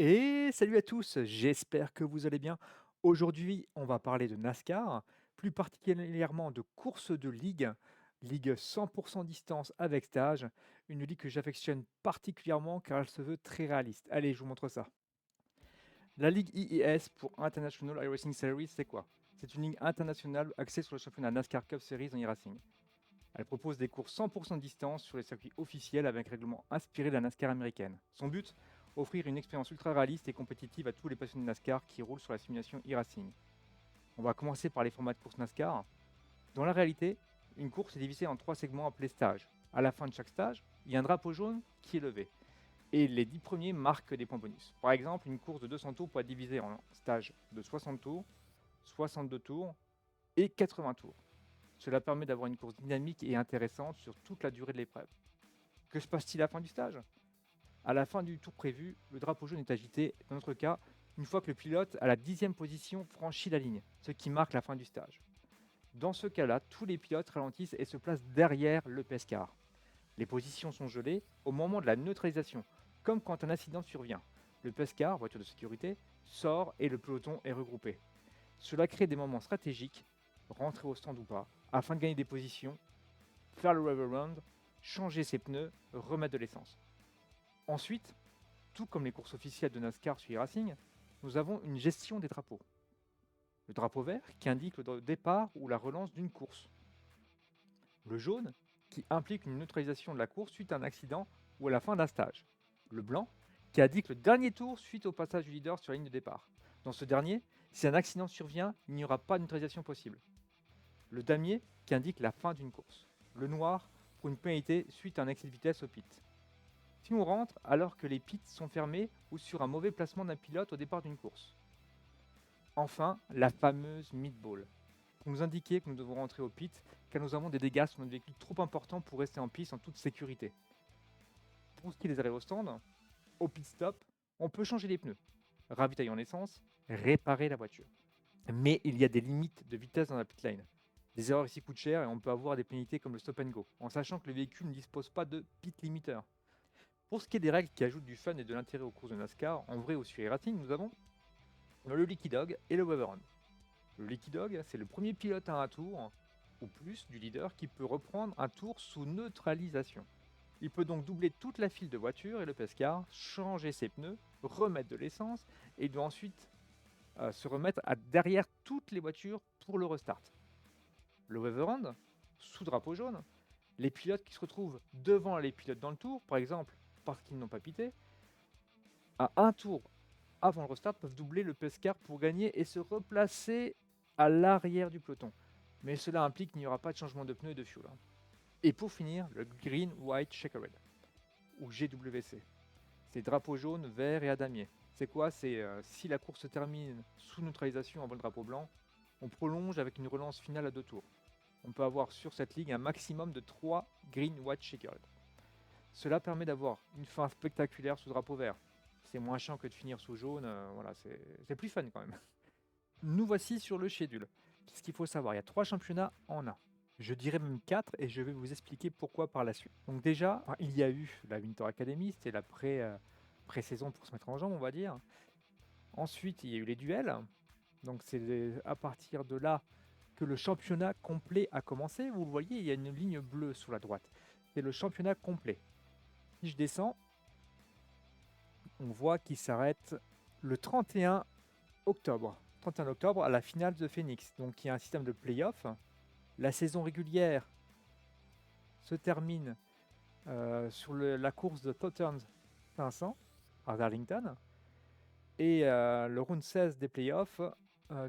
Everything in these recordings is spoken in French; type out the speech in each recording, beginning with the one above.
Et salut à tous, j'espère que vous allez bien. Aujourd'hui, on va parler de NASCAR, plus particulièrement de course de ligue 100% distance avec stage, une ligue que j'affectionne particulièrement car elle se veut très réaliste. Allez, je vous montre ça. La ligue IES pour International iRacing Series, c'est quoi? C'est une ligue internationale axée sur le championnat NASCAR Cup Series en e-racing. Elle propose des courses 100% de distance sur les circuits officiels avec un règlement inspiré de la NASCAR américaine. Son but? Offrir une expérience ultra réaliste et compétitive à tous les passionnés de NASCAR qui roulent sur la simulation e-racing. On va commencer par les formats de course NASCAR. Dans la réalité, une course est divisée en 3 segments appelés stages. À la fin de chaque stage, il y a un drapeau jaune qui est levé. Et les 10 premiers marquent des points bonus. Par exemple, une course de 200 tours peut être divisée en stages de 60 tours, 62 tours et 80 tours. Cela permet d'avoir une course dynamique et intéressante sur toute la durée de l'épreuve. Que se passe-t-il à la fin du stage? À la fin du tour prévu, le drapeau jaune est agité, dans notre cas, une fois que le pilote à la 10e position franchit la ligne, ce qui marque la fin du stage. Dans ce cas-là, tous les pilotes ralentissent et se placent derrière le pescar. Les positions sont gelées au moment de la neutralisation, comme quand un accident survient. Le pescar, voiture de sécurité, sort et le peloton est regroupé. Cela crée des moments stratégiques, rentrer au stand ou pas, afin de gagner des positions, faire le rubber round, changer ses pneus, remettre de l'essence. Ensuite, tout comme les courses officielles de NASCAR sur e-racing, nous avons une gestion des drapeaux. Le drapeau vert qui indique le départ ou la relance d'une course. Le jaune qui implique une neutralisation de la course suite à un accident ou à la fin d'un stage. Le blanc qui indique le dernier tour suite au passage du leader sur la ligne de départ. Dans ce dernier, si un accident survient, il n'y aura pas de neutralisation possible. Le damier qui indique la fin d'une course. Le noir pour une pénalité suite à un excès de vitesse au pit. Si on rentre alors que les pits sont fermés ou sur un mauvais placement d'un pilote au départ d'une course. Enfin, la fameuse meatball, pour nous indiquer que nous devons rentrer au pit car nous avons des dégâts sur notre véhicule trop importants pour rester en piste en toute sécurité. Pour ce qui est des arrêts au stand, au pit stop, on peut changer les pneus, ravitailler en essence, réparer la voiture. Mais il y a des limites de vitesse dans la pit lane. Des erreurs ici coûtent cher et on peut avoir des pénalités comme le stop and go, en sachant que le véhicule ne dispose pas de pit limiter. Pour ce qui est des règles qui ajoutent du fun et de l'intérêt aux courses de NASCAR, en vrai ou sur e-racing, nous avons le Leaky Dog et le Weather Run. Le Leaky Dog, c'est le premier pilote à un tour, ou plus, du leader qui peut reprendre un tour sous neutralisation. Il peut donc doubler toute la file de voitures et le pescar, changer ses pneus, remettre de l'essence, et il doit ensuite se remettre derrière toutes les voitures pour le restart. Le Weather Run, sous drapeau jaune, les pilotes qui se retrouvent devant les pilotes dans le tour, par exemple parce qu'ils n'ont pas pité, à un tour avant le restart, peuvent doubler le pescar pour gagner et se replacer à l'arrière du peloton. Mais cela implique qu'il n'y aura pas de changement de pneus et de fuel. Et pour finir, le Green White Checkered, ou GWC. C'est drapeau jaune, vert et à damier. C'est quoi? C'est si la course se termine sous neutralisation avant le drapeau blanc, on prolonge avec une relance finale à 2 tours. On peut avoir sur cette ligue un maximum de 3 Green White Checkered. Cela permet d'avoir une fin spectaculaire sous drapeau vert. C'est moins chiant que de finir sous jaune, voilà, c'est plus fun quand même. Nous voici sur le schedule. Qu'est-ce qu'il faut savoir? Il y a 3 championnats en un. Je dirais même 4 et je vais vous expliquer pourquoi par la suite. Donc déjà, il y a eu la Winter Academy, c'était la pré-saison pour se mettre en jambe, on va dire. Ensuite, il y a eu les duels. Donc c'est à partir de là que le championnat complet a commencé. Vous le voyez, il y a une ligne bleue sur la droite. C'est le championnat complet. Si je descends, on voit qu'il s'arrête le 31 octobre. 31 octobre à la finale de Phoenix. Donc il y a un système de play-off. La saison régulière se termine sur la course de Tottenham 500 à Darlington. Et le round 16 des playoffs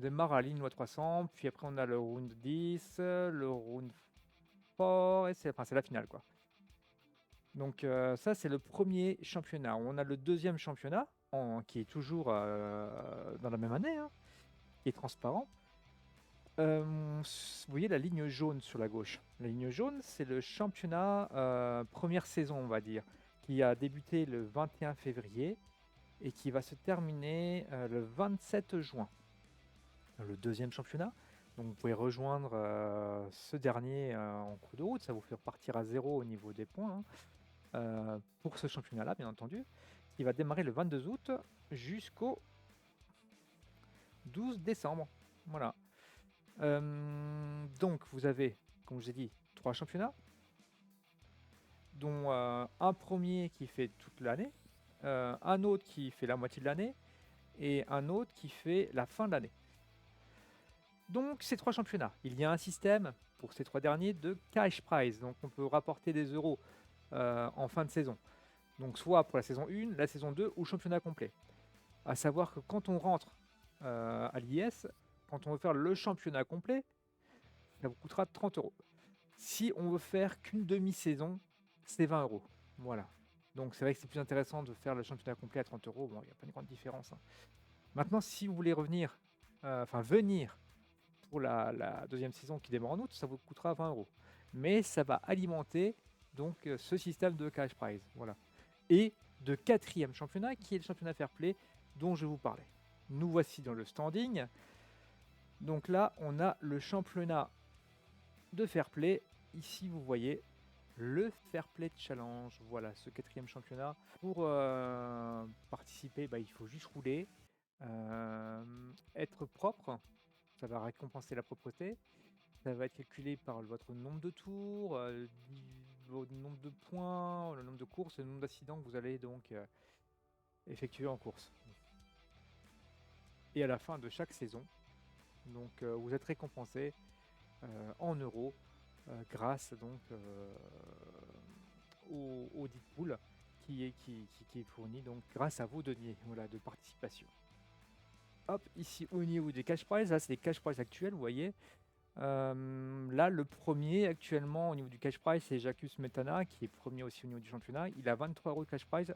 démarre à l'Illinois 300. Puis après, on a le round 10, le round 4, et c'est la finale, quoi. Donc ça, c'est le premier championnat. On a le deuxième championnat, qui est toujours dans la même année, hein, qui est transparent. Vous voyez la ligne jaune sur la gauche. La ligne jaune, c'est le championnat première saison, on va dire, qui a débuté le 21 février et qui va se terminer le 27 juin. Le deuxième championnat, donc vous pouvez rejoindre ce dernier en cours de route, ça vous fait repartir à zéro au niveau des points, hein, pour ce championnat-là, bien entendu. qui va démarrer le 22 août jusqu'au 12 décembre. Voilà. Donc, vous avez, comme je vous ai dit, 3 championnats, dont un premier qui fait toute l'année, un autre qui fait la moitié de l'année, et un autre qui fait la fin de l'année. Donc, ces 3 championnats, il y a un système pour ces 3 derniers de cash prize. Donc, on peut rapporter des euros en fin de saison. Donc, soit pour la saison 1, la saison 2 ou le championnat complet. À savoir que quand on rentre à l'IS, quand on veut faire le championnat complet, ça vous coûtera 30 euros. Si on veut faire qu'une demi-saison, c'est 20 euros. Voilà. Donc c'est vrai que c'est plus intéressant de faire le championnat complet à 30 euros. Bon, il n'y a pas une grande différence, hein. Maintenant, si vous voulez revenir, venir pour la deuxième saison qui démarre en août, ça vous coûtera 20 euros. Mais ça va alimenter donc ce système de cash prize. Voilà. Et de quatrième championnat qui est le championnat fair play dont je vous parlais. Nous voici dans le standing. Donc là, on a le championnat de fair play. Ici, vous voyez le Fair Play Challenge. Voilà, ce quatrième championnat. Pour participer, il faut juste rouler, être propre. Ça va récompenser la propreté. Ça va être calculé par votre nombre de tours, votre nombre de points, le nombre de courses, le nombre d'accidents que vous allez donc effectuer en course. Et à la fin de chaque saison, donc vous êtes récompensé en euros grâce donc au Deadpool qui est fourni donc grâce à vos deniers, voilà, de participation. Hop, ici au niveau des cash prizes, là c'est les cash prizes actuels, vous voyez. Là, le premier actuellement au niveau du cash prize, c'est Jacques Metana qui est premier aussi au niveau du championnat. Il a 23 euros de cash prize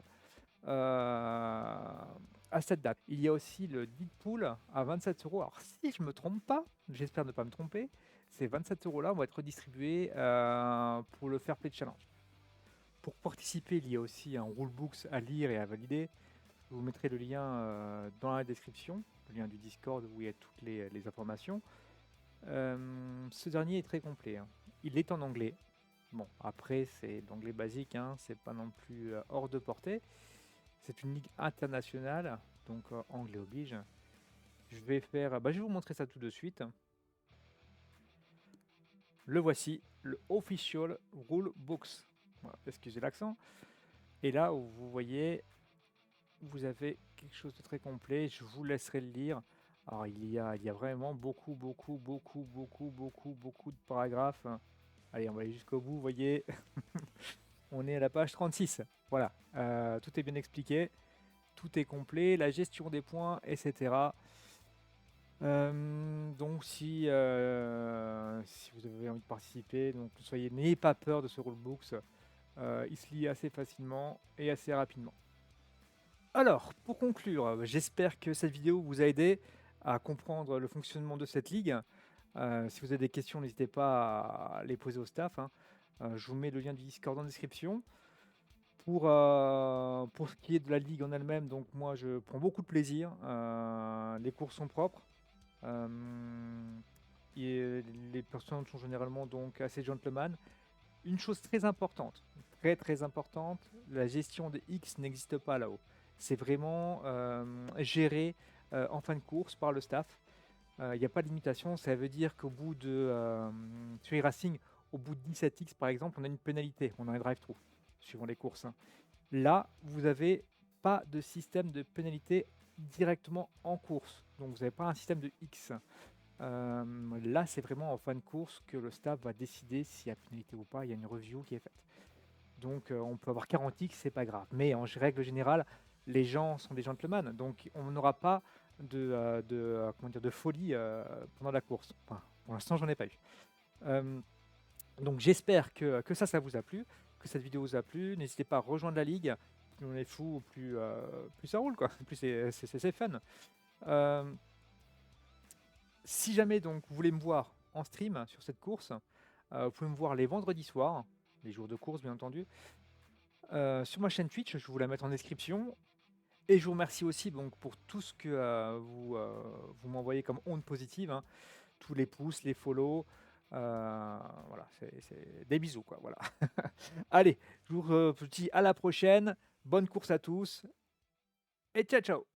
à cette date. Il y a aussi le Deadpool à 27 euros. Alors, si je ne me trompe pas, j'espère ne pas me tromper, ces 27 euros là vont être redistribués pour le Fair Play Challenge. Pour participer, il y a aussi un rulebooks à lire et à valider. Je vous mettrai le lien dans la description, le lien du Discord où il y a toutes les informations. Ce dernier est très complet, hein. Il est en anglais. Bon, après, c'est l'anglais basique, hein, c'est pas non plus hors de portée. C'est une ligue internationale, donc anglais oblige. Je vais vous montrer ça tout de suite. Le voici, le Official Rule Books. Voilà, excusez l'accent. Et là, où vous voyez, vous avez quelque chose de très complet. Je vous laisserai le lire. Alors, il y a vraiment beaucoup de paragraphes. Allez, on va aller jusqu'au bout. Vous voyez, on est à la page 36. Voilà, tout est bien expliqué. Tout est complet, la gestion des points, etc. Donc si vous avez envie de participer, donc n'ayez pas peur de ce rulebooks. Il se lit assez facilement et assez rapidement. Alors, pour conclure, j'espère que cette vidéo vous a aidé à comprendre le fonctionnement de cette ligue. Si vous avez des questions, n'hésitez pas à les poser au staff, hein. Je vous mets le lien du Discord en description. Pour ce qui est de la ligue en elle-même, donc moi je prends beaucoup de plaisir. Les courses sont propres. Et les personnes sont généralement donc assez gentleman. Une chose très importante, très importante, la gestion des X n'existe pas là-haut. C'est vraiment géré en fin de course par le staff. Il n'y a pas de limitation. Ça veut dire qu'au bout de sur e-racing, au bout de 17X par exemple, on a une pénalité, on a un drive-through, suivant les courses, hein. Là, vous n'avez pas de système de pénalité directement en course. Donc vous n'avez pas un système de X. Là, c'est vraiment en fin de course que le staff va décider s'il y a pénalité ou pas. Il y a une review qui est faite. Donc on peut avoir 40 X, c'est pas grave. Mais en règle générale, les gens sont des gentlemen. Donc on n'aura pas de folie pendant la course. Enfin, pour l'instant, j'en ai pas eu. Donc j'espère que ça vous a plu, que cette vidéo vous a plu. N'hésitez pas à rejoindre la ligue. Plus on est fou, plus ça roule, quoi. Plus c'est fun. Si jamais donc vous voulez me voir en stream sur cette course, vous pouvez me voir les vendredis soirs, les jours de course bien entendu, sur ma chaîne Twitch. Je vais vous la mettre en description. Et je vous remercie aussi donc, pour tout ce que vous m'envoyez comme ondes positives, hein. Tous les pouces, les follow. Voilà, c'est des bisous, quoi. Voilà. Allez, je vous dis à la prochaine. Bonne course à tous et ciao, ciao.